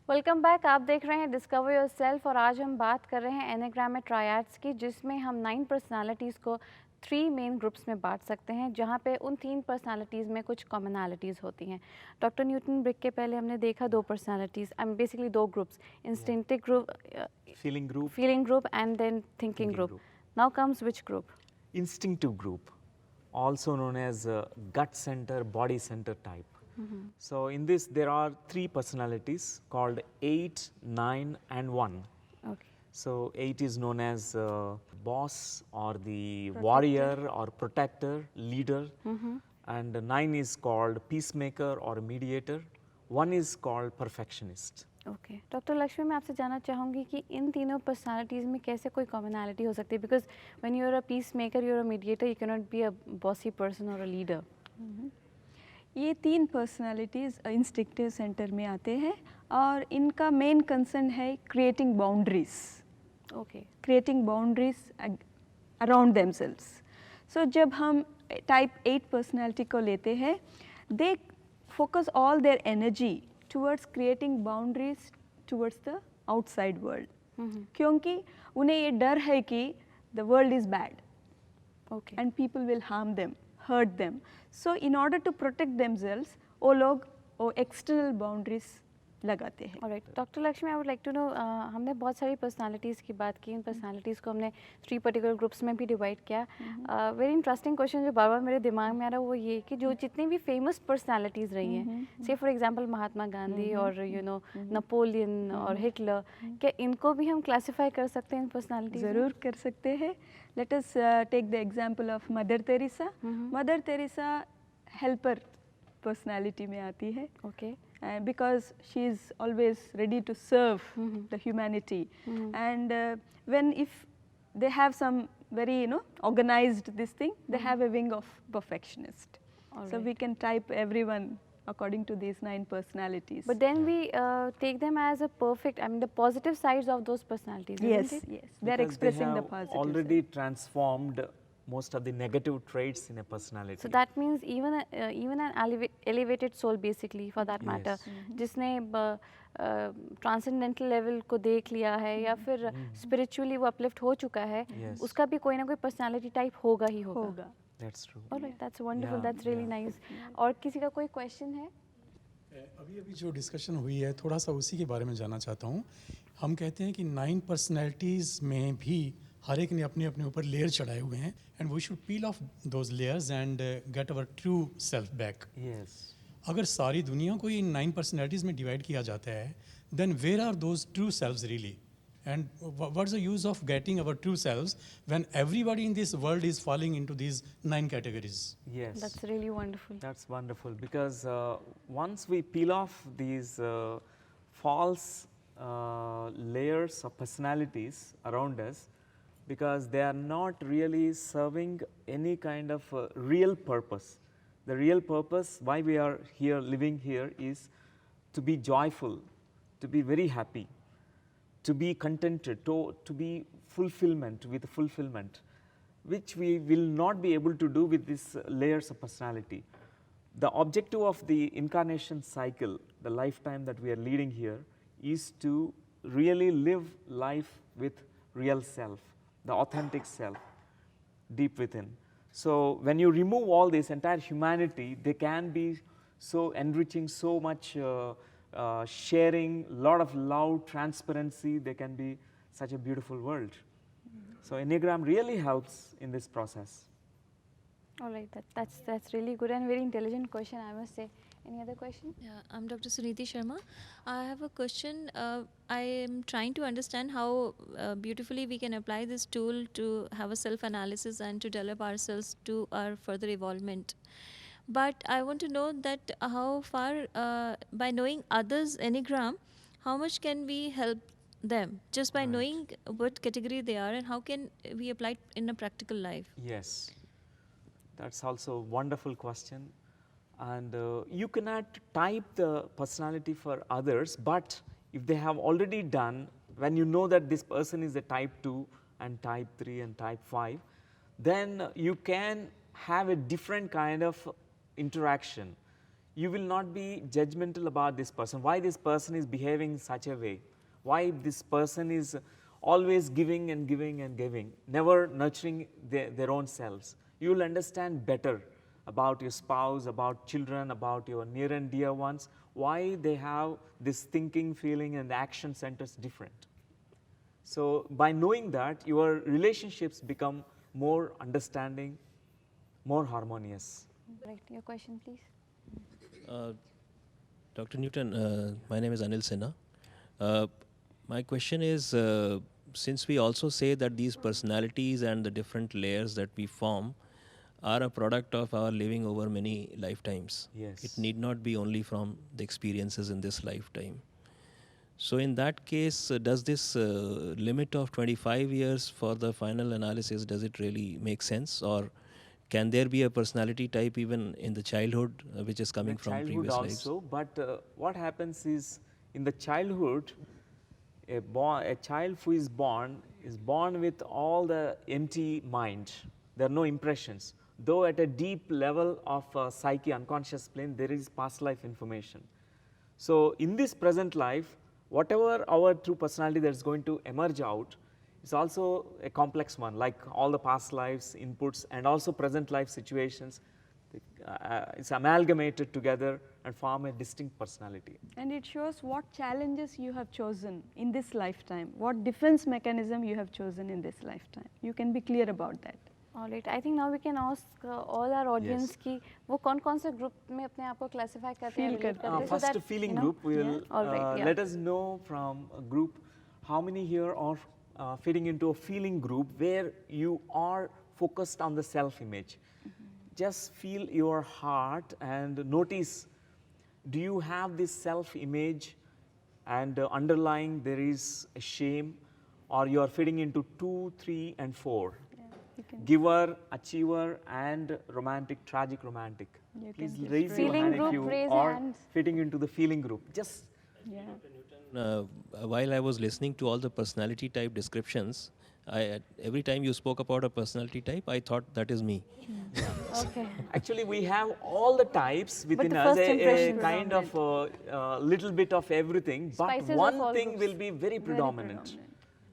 Welcome back. आप देख रहे हैं डिस्कवर योरसेल्फ और आज हम बात कर रहे हैं एनेग्राम में ट्रायड्स की, जिसमें हम 9 पर्सनालिटीज़ को 3 मेन ग्रुप्स में बांट सकते हैं, जहां पे उन 3 पर्सनालिटीज़ में कुछ कॉमनैलिटीज़ होती हैं। डॉक्टर न्यूटन, ब्रेक के पहले हमने देखा 2 personalities, basically 2 groups, instinctive group, feeling group and than thinking group. Now comes which group? Instinctive group, also known as gut center, body center type. So in this there are 3 personalities called 8, 9 and 1. Okay. So 8 is known as boss or the warrior or protector, leader, and 9 is called peacemaker or mediator. 1 is called perfectionist. Okay doctor Lakshmi, मैं आपसे जानना चाहूँगी कि इन तीनों personalities में कैसे कोई commonality हो सकती है, because when you are a peace maker, you are a mediator, you can not be a bossy person और अ लीडर। ये 3 पर्सनालिटीज़ इंस्टिंक्टिव सेंटर में आते हैं और इनका मेन कंसर्न है creating boundaries, creating boundaries around themselves. So जब हम टाइप 8 पर्सनालिटी को लेते हैं, they focus all their energy towards creating boundaries towards the outside world, क्योंकि उन्हें ये डर है कि the world is bad and people will harm them, hurt them. So in order to protect themselves, वो लोग वो external boundaries लगाते हैं। All right doctor Lakshmi, I would like to know, हमने बहुत सारी पर्सनालिटीज़ की बात की, इन पर्सनालिटीज़ को हमने 3 पर्टिकुलर ग्रुप्स में भी डिवाइड किया। वेरी इंटरेस्टिंग क्वेश्चन जो बार बार मेरे दिमाग में आ रहा है वो ये कि जो जितनी भी फेमस पर्सनालिटीज़ रही हैं, से फॉर एग्जांपल महात्मा गांधी और यू नो नेपोलियन और हिटलर, क्या इनको भी हम क्लासीफाई कर सकते हैं इन पर्सनालिटीज़? ज़रूर कर सकते हैं। Let us take the example of Mother Teresa. Mother Teresa helper personality में आती है। Okay. Because she is always ready to serve the humanity, and when if they have some very organized this thing, they have a wing of perfectionist. So we can type everyone according to these 9 personalities. But then we take them as a perfect, the positive sides of those personalities. Yes, yes, they are expressing they the have positive already side. transformed most of the negative traits in a personality. So that means even an elevated soul basically for that matter, जिसने transcendental level को देख लिया है या फिर spiritually वो uplift हो चुका है, उसका भी कोई ना कोई पर्सनालिटी टाइप होगा ही होगा। That's true. Alright, that's wonderful, that's really nice. और किसी का कोई क्वेश्चन है? अभी अभी जो डिस्कशन हुई है, थोड़ा सा उसी के बारे में जानना चाहता हूँ। हम कहते हैं कि 9 पर्सनैलिटीज़ में भी हर एक ने अपने अपने ऊपर लेयर चढ़ाए हुए हैं, and we should peel off those layers and get our true self back. Yes. अगर सारी दुनिया को इन 9 पर्सनैलिटीज़ में डिवाइड किया जाता है, then where are those true selves really? And what's the use of getting our true selves when everybody in this world is falling into these 9 categories? Yes. That's really wonderful. That's wonderful because once we peel off these false layers of personalities around us, because they are not really serving any kind of real purpose. The real purpose why we are here, living here, is to be joyful, to be very happy, to be contented, to be with fulfillment, which we will not be able to do with these layers of personality. The objective of the incarnation cycle, the lifetime that we are leading here, is to really live life with real self, the authentic self, deep within. So when you remove all this, entire humanity, they can be so enriching, so much sharing, lot of love, transparency, they can be such a beautiful world. So Enneagram really helps in this process. Alright, that's really good and very intelligent question, I must say. Any other question? Yeah, I'm Dr. Suniti Sharma. I have a question. I am trying to understand how beautifully we can apply this tool to have a self-analysis and to develop ourselves to our further evolvement. But I want to know that how far, by knowing others' Enneagram, how much can we help them just by knowing what category they are, and how can we apply it in a practical life? Yes, that's also a wonderful question. And you cannot type the personality for others, but if they have already done, when you know that this person is a type 2 and type 3 and type 5, then you can have a different kind of interaction. you will not be judgmental about this person, why this person is behaving in such a way, why this person is always giving and giving and giving, never nurturing their own selves. You will understand better about your spouse, about children, about your near and dear ones, why they have this thinking, feeling and action centers different. So by knowing that, your relationships become more understanding, more harmonious. Right, your question please. Dr. Newton, my name is Anil Sinha. My question is, since we also say that these personalities and the different layers that we form are a product of our living over many lifetimes. Yes. It need not be only from the experiences in this lifetime. So in that case, does this limit of 25 years for the final analysis, does it really make sense? Or can there be a personality type even in the childhood which is coming from previous lives? Also, but what happens is, in the childhood, a child who is born with all the empty mind. There are no impressions. Though at a deep level of psyche, unconscious plane, there is past life information. So in this present life, whatever our true personality that is going to emerge out is also a complex one, like all the past lives, inputs, and also present life situations. It's amalgamated together and form a distinct personality. And it shows what challenges you have chosen in this lifetime, what defense mechanism you have chosen in this lifetime. You can be clear about that. All right, I think now we can ask all our audience Yes. कि वो कौन-कौन से group में अपने आप को classify करते हैं, Feel relate करते हैं. करते हैं, so First, that, feeling you know, group, we will All right, yeah. let us know from a group how many here are fitting into a feeling group where you are focused on the self-image. Just feel your heart and notice, do you have this self-image and underlying there is a shame, or you are fitting into 2, 3 and 4. You can Giver, achiever and romantic, tragic romantic. You Please can just raise your Feeling hand if group, you raise are hands. fitting into the feeling group. Just yeah. While I was listening to all the personality type descriptions, every time you spoke about a personality type, I thought that is me. Okay. actually we have all the types within the us, first a impression kind of little bit of everything, but Spices of one all thing groups. will be very predominant.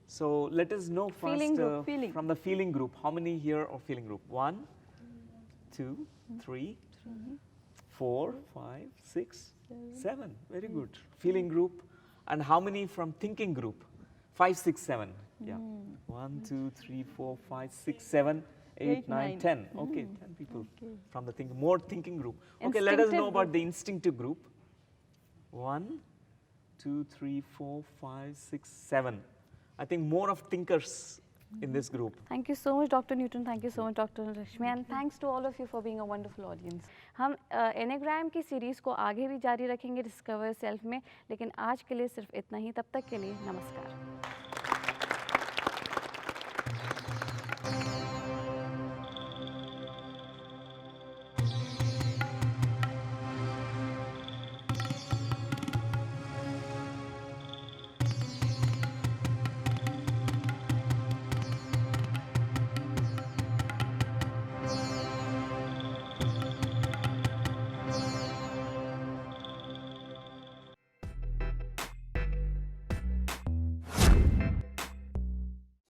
So let us know first Feeling group, feeling. from the feeling group, how many here are feeling group? 1, 2, 3, 4, 5, 6, 7. Very good. Feeling group. And how many from thinking group? 5, 6, 7. Yeah. 1, 2, 3, 4, 5, 6, 7, 8, 9, 10. Okay, 10 people from the more thinking group. Okay, let us know Instinctive about the instinctive group. 1, 2, 3, 4, 5, 6, 7. I think more of thinkers in this group. Thank you so much, Dr. Newton. Thank you so much, Dr. Rashmi. And thanks to all of you for being a wonderful audience. हम anagram की series को आगे भी जारी रखेंगे discover self में, लेकिन आज के लिए सिर्फ इतना ही. तब तक के लिए नमस्कार.